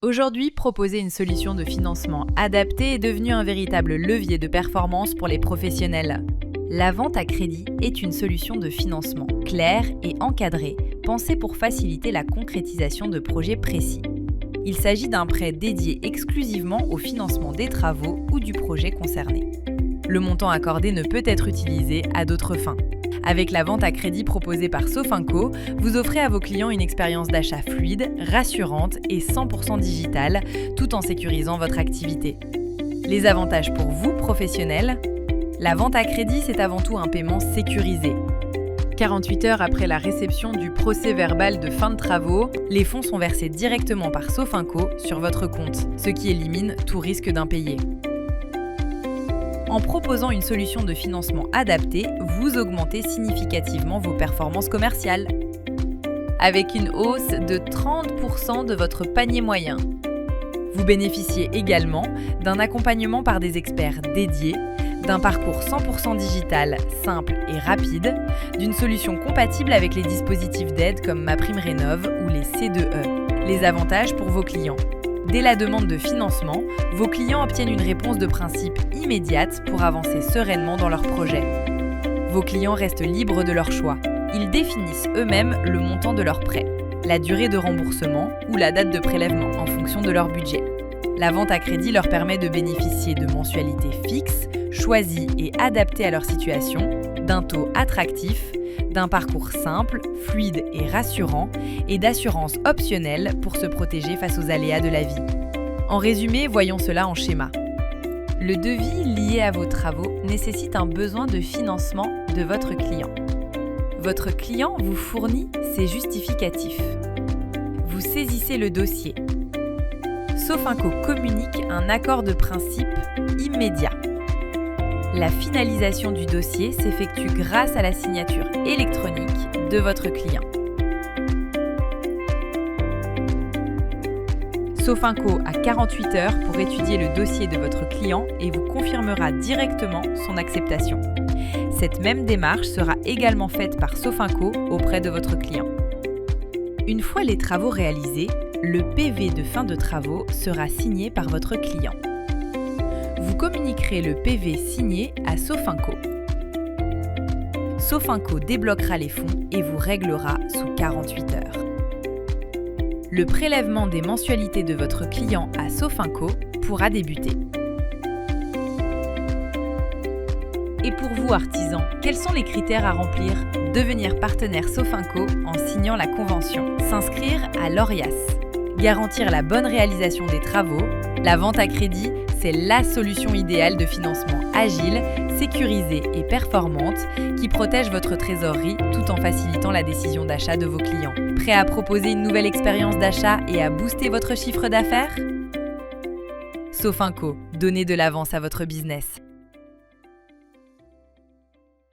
Aujourd'hui, proposer une solution de financement adaptée est devenu un véritable levier de performance pour les professionnels. La vente à crédit est une solution de financement claire et encadrée, pensée pour faciliter la concrétisation de projets précis. Il s'agit d'un prêt dédié exclusivement au financement des travaux ou du projet concerné. Le montant accordé ne peut être utilisé à d'autres fins. Avec la vente à crédit proposée par Sofinco, vous offrez à vos clients une expérience d'achat fluide, rassurante et 100% digitale, tout en sécurisant votre activité. Les avantages pour vous, professionnels ? La vente à crédit, c'est avant tout un paiement sécurisé. 48 heures après la réception du procès-verbal de fin de travaux, les fonds sont versés directement par Sofinco sur votre compte, ce qui élimine tout risque d'impayé. En proposant une solution de financement adaptée, vous augmentez significativement vos performances commerciales, avec une hausse de 30% de votre panier moyen. Vous bénéficiez également d'un accompagnement par des experts dédiés, d'un parcours 100% digital, simple et rapide, d'une solution compatible avec les dispositifs d'aide comme MaPrimeRénov' ou les C2E. Les avantages pour vos clients. Dès la demande de financement, vos clients obtiennent une réponse de principe immédiate pour avancer sereinement dans leur projet. Vos clients restent libres de leur choix. Ils définissent eux-mêmes le montant de leur prêt, la durée de remboursement ou la date de prélèvement en fonction de leur budget. La vente à crédit leur permet de bénéficier de mensualités fixes, choisies et adaptées à leur situation, d'un taux attractif, d'un parcours simple, fluide et rassurant, et d'assurances optionnelles pour se protéger face aux aléas de la vie. En résumé, voyons cela en schéma. Le devis lié à vos travaux nécessite un besoin de financement de votre client. Votre client vous fournit ses justificatifs. Vous saisissez le dossier. Sofinco communique un accord de principe immédiat. La finalisation du dossier s'effectue grâce à la signature électronique de votre client. Sofinco a 48 heures pour étudier le dossier de votre client et vous confirmera directement son acceptation. Cette même démarche sera également faite par Sofinco auprès de votre client. Une fois les travaux réalisés, le PV de fin de travaux sera signé par votre client. Vous communiquerez le PV signé à Sofinco. Sofinco débloquera les fonds et vous réglera sous 48 heures. Le prélèvement des mensualités de votre client à Sofinco pourra débuter. Et pour vous, artisans, quels sont les critères à remplir ? Devenir partenaire Sofinco en signant la convention. S'inscrire à l'ORIAS. Garantir la bonne réalisation des travaux. La vente à crédit, c'est la solution idéale de financement agile, sécurisée et performante qui protège votre trésorerie tout en facilitant la décision d'achat de vos clients. Prêt à proposer une nouvelle expérience d'achat et à booster votre chiffre d'affaires ? Sofinco, donnez de l'avance à votre business.